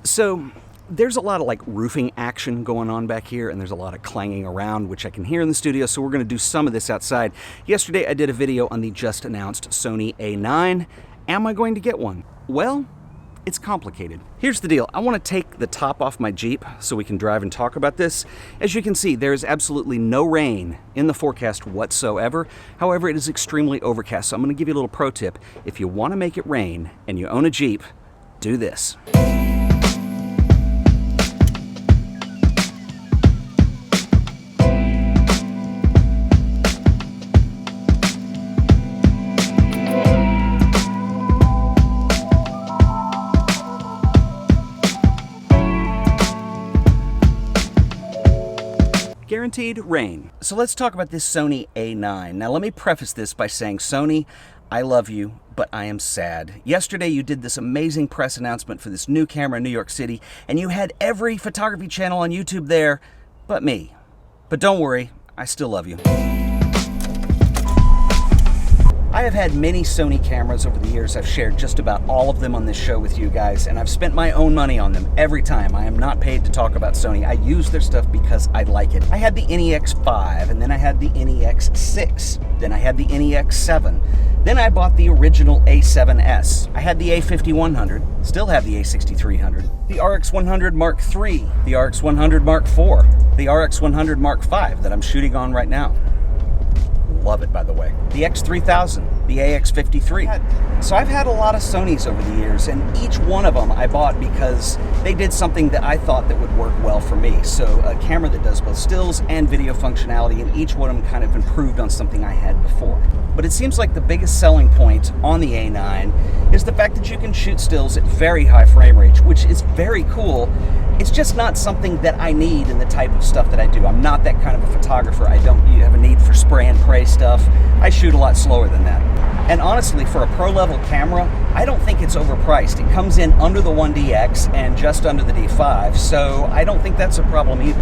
So there's a lot of like roofing action going on back here, and there's a lot of clanging around, which I can hear in the studio, so we're going to do some of this outside. Yesterday I did a video on the just announced Sony A9. Am I going to get one? Well, it's complicated. Here's the deal. I want to take the top off my Jeep so we can drive and talk about this. As you can see, there is absolutely no rain in the forecast whatsoever. However, it is extremely overcast, so I'm going to give you a little pro tip. If you want to make it rain and you own a Jeep, do this. Guaranteed rain. So let's talk about this Sony A9. Now let me preface this by saying, Sony, I love you, but I am sad. Yesterday you did this amazing press announcement for this new camera in New York City, and you had every photography channel on YouTube there but me. But don't worry, I still love you. I have had many Sony cameras over the years. I've shared just about all of them on this show with you guys, and I've spent my own money on them every time. I am not paid to talk about Sony. I use their stuff because I like it. I had the NEX5, and then I had the NEX6, then I had the NEX7, then I bought the original A7S. I had the A5100, still have the A6300, the RX100 Mark III, the RX100 Mark IV, the RX100 Mark V that I'm shooting on right now. Love it, by the way. The X3000, the AX53. So I've had a lot of Sonys over the years, and each one of them I bought because they did something that I thought that would work well for me. So a camera that does both stills and video functionality, and each one of them kind of improved on something I had before. But it seems like the biggest selling point on the A9 is the fact that you can shoot stills at very high frame rates, which is very cool. It's just not something that I need in the type of stuff that I do. I'm not that kind of a photographer. I don't have a need for spray and pray stuff. I shoot a lot slower than that. And honestly, for a pro level camera, I don't think it's overpriced. It comes in under the 1DX and just under the D5, so I don't think that's a problem either.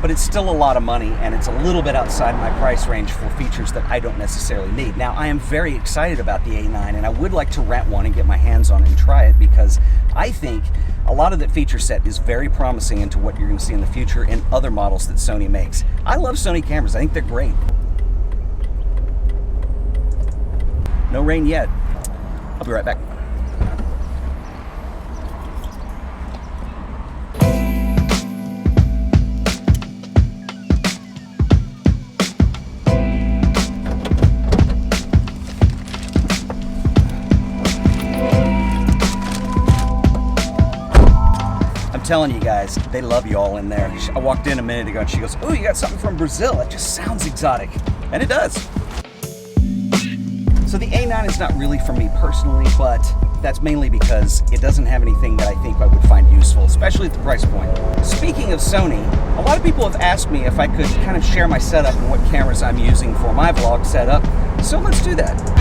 But it's still a lot of money, and it's a little bit outside my price range for features that I don't necessarily need. Now, I am very excited about the A9, and I would like to rent one and get my hands on it and try it, because I think a lot of that feature set is very promising into what you're going to see in the future in other models that Sony makes. I love Sony cameras. I think they're great. No rain yet. I'll be right back. I'm telling you guys, they love you all in there. I walked in a minute ago and she goes, "Oh, you got something from Brazil. It just sounds exotic." And it does. So the A9 is not really for me personally, but that's mainly because it doesn't have anything that I think I would find useful, especially at the price point. Speaking of Sony, a lot of people have asked me if I could kind of share my setup and what cameras I'm using for my vlog setup, so let's do that.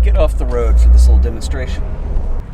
Get off the road for this little demonstration.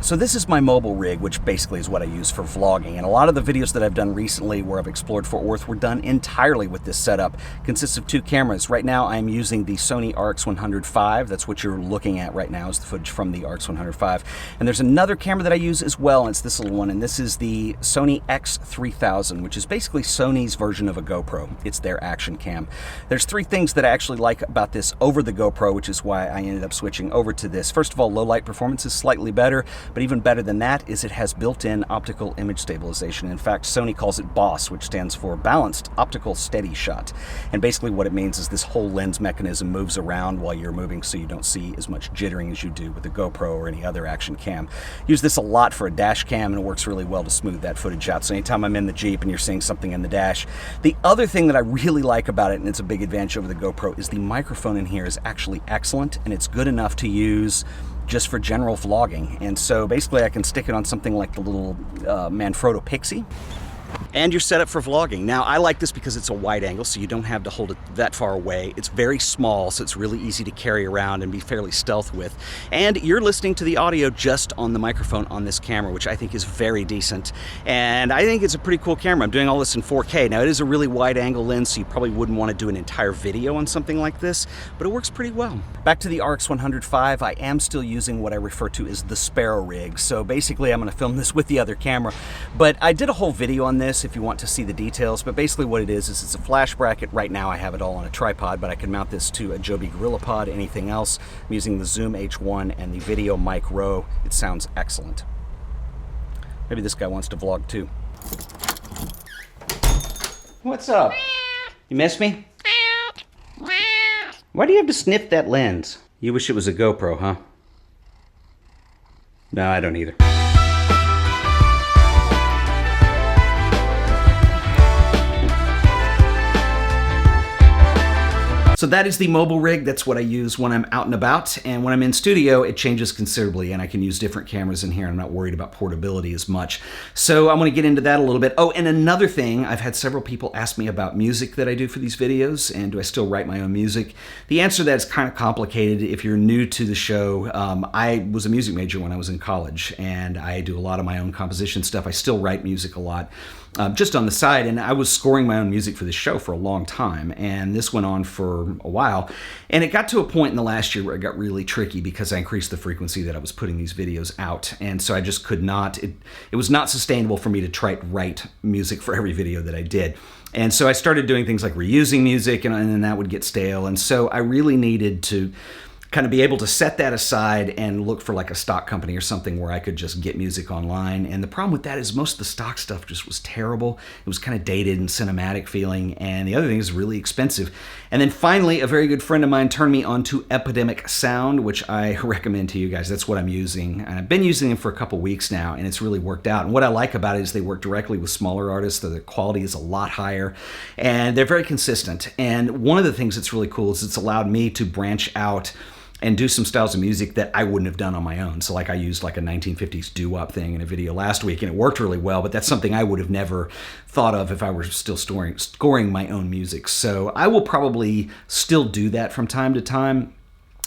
So this is my mobile rig, which basically is what I use for vlogging, and a lot of the videos that I've done recently where I've explored Fort Worth were done entirely with this setup. It consists of two cameras. Right now I'm using the Sony RX100 V. That's what you're looking at right now, is the footage from the RX100 V. And there's another camera that I use as well, and it's this little one, and this is the Sony X3000, which is basically Sony's version of a GoPro. It's their action cam. There's three things that I actually like about this over the GoPro, which is why I ended up switching over to this. First of all, low light performance is slightly better, but even better than that is it has built-in optical image stabilization. In fact, Sony calls it BOSS, which stands for Balanced Optical Steady Shot. And basically what it means is this whole lens mechanism moves around while you're moving, so you don't see as much jittering as you do with the GoPro or any other action cam. Use this a lot for a dash cam, and it works really well to smooth that footage out. So anytime I'm in the Jeep and you're seeing something in the dash. The other thing that I really like about it, and it's a big advantage over the GoPro, is the microphone in here is actually excellent, and it's good enough to use just for general vlogging. And so basically I can stick it on something like the little Manfrotto Pixie, And you're set up for vlogging. Now, I like this because it's a wide angle, so you don't have to hold it that far away. It's very small, so it's really easy to carry around and be fairly stealth with. And you're listening to the audio just on the microphone on this camera, which I think is very decent. And I think it's a pretty cool camera. I'm doing all this in 4K. Now, it is a really wide angle lens, so you probably wouldn't want to do an entire video on something like this, but it works pretty well. Back to the RX100V, I am still using what I refer to as the Sparrow rig. So basically, I'm going to film this with the other camera, but I did a whole video on this if you want to see the details. But basically what it is it's a flash bracket. Right now I have it all on a tripod, but I can mount this to a Joby GorillaPod, anything else. I'm using the Zoom H1 and the Video Mic Row. It sounds excellent. Maybe this guy wants to vlog too. What's up? You miss me? Why do you have to sniff that lens? You wish it was a GoPro, huh? No, I don't either. So that is the mobile rig. That's what I use when I'm out and about. And when I'm in studio, it changes considerably, and I can use different cameras in here. I'm not worried about portability as much. So I'm going to get into that a little bit. Oh, and another thing, I've had several people ask me about music that I do for these videos, and do I still write my own music? The answer to that is kind of complicated. If you're new to the show, I was a music major when I was in college, and I do a lot of my own composition stuff. I still write music a lot. Just on the side, and I was scoring my own music for this show for a long time, and this went on for a while, and it got to a point in the last year where it got really tricky because I increased the frequency that I was putting these videos out, and so I just could not, it was not sustainable for me to try to write music for every video that I did. And so I started doing things like reusing music, and then that would get stale, and so I really needed to kind of be able to set that aside and look for like a stock company or something where I could just get music online. And the problem with that is most of the stock stuff just was terrible. It was kind of dated and cinematic feeling, and the other thing is really expensive. And then finally, a very good friend of mine turned me on to Epidemic Sound, which I recommend to you guys. That's what I'm using. And I've been using them for a couple weeks now, and it's really worked out. And what I like about it is they work directly with smaller artists, so their quality is a lot higher, and they're very consistent. And one of the things that's really cool is it's allowed me to branch out and do some styles of music that I wouldn't have done on my own. So like I used like a 1950s doo-wop thing in a video last week, and it worked really well, but that's something I would have never thought of if I were still scoring my own music. So I will probably still do that from time to time,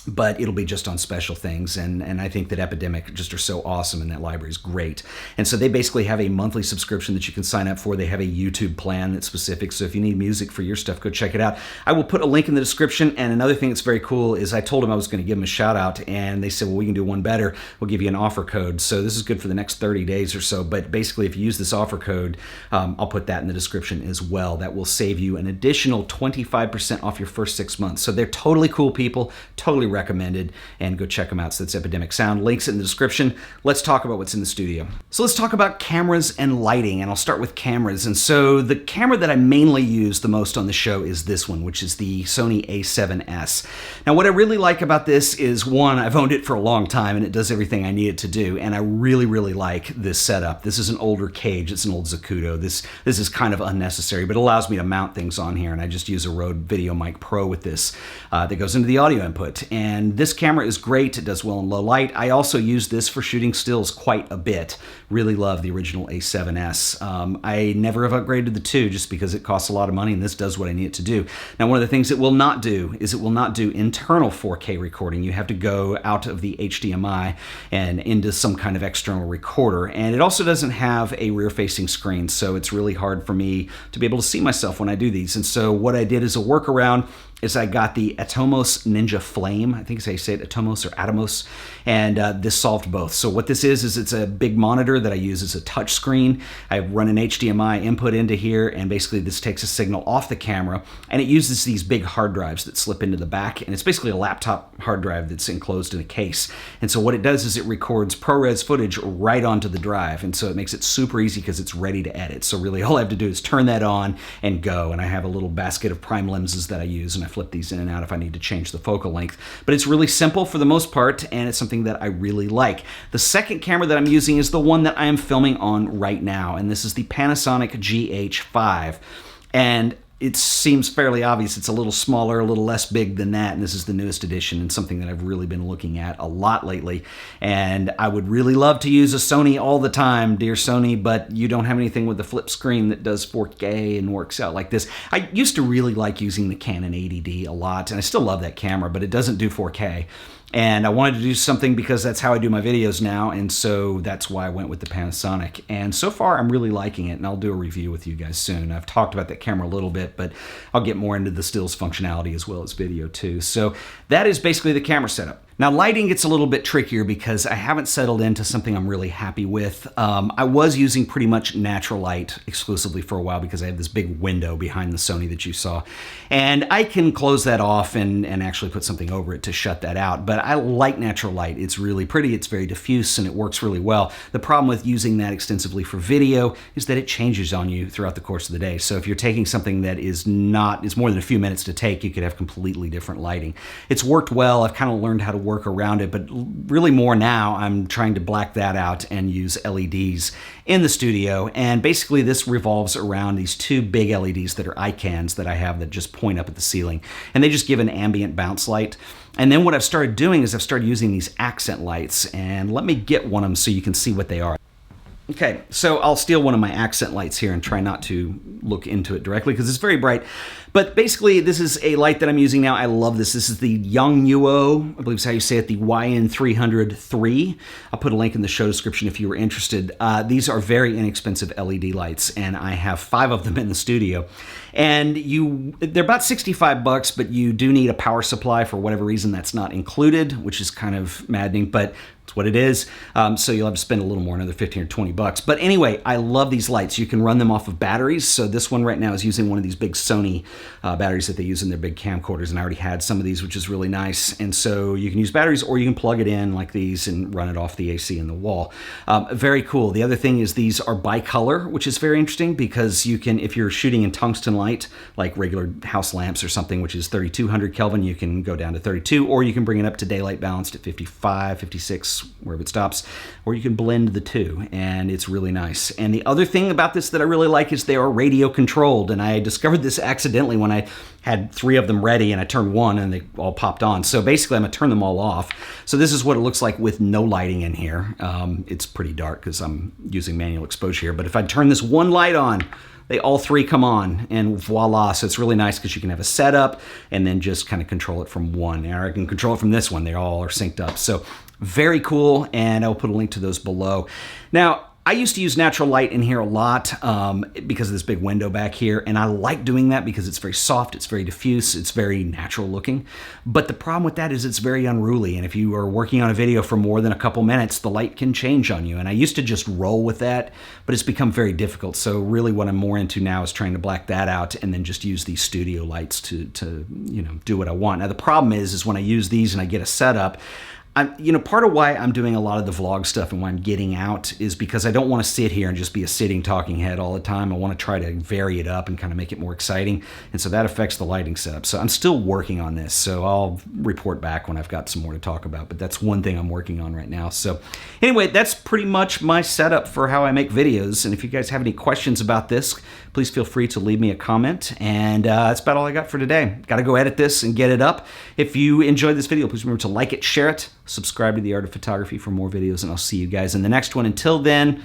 but it'll be just on special things, and I think that Epidemic just are so awesome, and that library is great. And so they basically have a monthly subscription that you can sign up for. They have a YouTube plan that's specific, so if you need music for your stuff, go check it out. I will put a link in the description, and another thing that's very cool is I told them I was going to give them a shout out, and they said, well, we can do one better. We'll give you an offer code. So this is good for the next 30 days or so, but basically if you use this offer code, I'll put that in the description as well. That will save you an additional 25% off your first 6 months. So they're totally cool people, totally recommended, and go check them out. So that's Epidemic Sound. Links in the description. Let's talk about what's in the studio. So let's talk about cameras and lighting, and I'll start with cameras. And so the camera that I mainly use the most on the show is this one, which is the Sony A7S. Now what I really like about this is, one, I've owned it for a long time and it does everything I need it to do, and I really, really like this setup. This is an older cage. It's an old Zacuto. This is kind of unnecessary, but it allows me to mount things on here, and I just use a Rode Video Mic Pro with this that goes into the audio input. And this camera is great. It does well in low light. I also use this for shooting stills quite a bit. Really love the original A7S. I never have upgraded the 2 just because it costs a lot of money, and this does what I need it to do. Now, one of the things it will not do is it will not do internal 4K recording. You have to go out of the HDMI and into some kind of external recorder. And it also doesn't have a rear-facing screen, so it's really hard for me to be able to see myself when I do these. And so what I did as a workaround is I got the Atomos Ninja Flame. I think it's how you say it, Atomos or Atomos, and this solved both. So what this is it's a big monitor that I use as a touch screen. I run an HDMI input into here, and basically this takes a signal off the camera, and it uses these big hard drives that slip into the back, and it's basically a laptop hard drive that's enclosed in a case. And so what it does is it records ProRes footage right onto the drive, and so it makes it super easy because it's ready to edit. So really all I have to do is turn that on and go, and I have a little basket of prime lenses that I use, and I flip these in and out if I need to change the focal length. But it's really simple for the most part, and it's something that I really like. The second camera that I'm using is the one that I am filming on right now, and this is the Panasonic Gh4. And it seems fairly obvious. It's a little smaller, a little less big than that, and this is the newest edition and something that I've really been looking at a lot lately. And I would really love to use a Sony all the time, dear Sony, but you don't have anything with the flip screen that does 4K and works out like this. I used to really like using the Canon 80D a lot, and I still love that camera, but it doesn't do 4K. And I wanted to do something because that's how I do my videos now, and so that's why I went with the Panasonic. And so far, I'm really liking it, and I'll do a review with you guys soon. I've talked about that camera a little bit, but I'll get more into the stills functionality as well as video too. So that is basically the camera setup. Now, lighting gets a little bit trickier because I haven't settled into something I'm really happy with. I was using pretty much natural light exclusively for a while because I have this big window behind the Sony that you saw. And I can close that off and actually put something over it to shut that out. But I like natural light. It's really pretty, it's very diffuse, and it works really well. The problem with using that extensively for video is that it changes on you throughout the course of the day. So if you're taking something that is more than a few minutes to take, you could have completely different lighting. It's worked well. I've kind of learned how to work around it, but really more now I'm trying to black that out and use LEDs in the studio. And basically this revolves around these two big LEDs that are icons that I have that just point up at the ceiling, and they just give an ambient bounce light. And then what I've started doing is I've started using these accent lights, and let me get one of them so you can see what they are. Okay, so I'll steal one of my accent lights here and try not to look into it directly because it's very bright. But basically, this is a light that I'm using now. I love this. This is the Yongnuo, I believe is how you say it, the YN300-3. I'll put a link in the show description if you were interested. These are very inexpensive LED lights, and I have 5 of them in the studio. And they're about 65 bucks, but you do need a power supply. For whatever reason, that's not included, which is kind of maddening, but it's what it is. So you'll have to spend a little more, another 15 or 20 bucks. But anyway, I love these lights. You can run them off of batteries. So this one right now is using one of these big Sony batteries that they use in their big camcorders, and I already had some of these, which is really nice. And so you can use batteries, or you can plug it in like these and run it off the AC in the wall. Very cool. The other thing is these are bicolor, which is very interesting because you can, if you're shooting in tungsten light, like regular house lamps or something, which is 3200 Kelvin, you can go down to 32, or you can bring it up to daylight balanced at 55, 56, wherever it stops, or you can blend the two, and it's really nice. And the other thing about this that I really like is they are radio controlled, and I discovered this accidentally when I had 3 of them ready and I turned one and they all popped on. So basically I'm gonna turn them all off. So this is what it looks like with no lighting in here. It's pretty dark because I'm using manual exposure here, but if I turn this one light on, they all 3 come on, and voila. So it's really nice because you can have a setup and then just kind of control it from one. Or I can control it from this one. They all are synced up. So very cool, and I'll put a link to those below. Now, I used to use natural light in here a lot because of this big window back here, and I like doing that because it's very soft, it's very diffuse, it's very natural looking. But the problem with that is it's very unruly, and if you are working on a video for more than a couple minutes, the light can change on you. And I used to just roll with that, but it's become very difficult. So really what I'm more into now is trying to black that out and then just use these studio lights to do what I want. Now the problem is when I use these and I get a setup, part of why I'm doing a lot of the vlog stuff and why I'm getting out is because I don't want to sit here and just be a sitting talking head all the time. I want to try to vary it up and kind of make it more exciting. And so that affects the lighting setup. So I'm still working on this. So I'll report back when I've got some more to talk about. But that's one thing I'm working on right now. So anyway, that's pretty much my setup for how I make videos. And if you guys have any questions about this, please feel free to leave me a comment. And that's about all I got for today. Got to go edit this and get it up. If you enjoyed this video, please remember to like it, share it, subscribe to The Art of Photography for more videos, and I'll see you guys in the next one. Until then,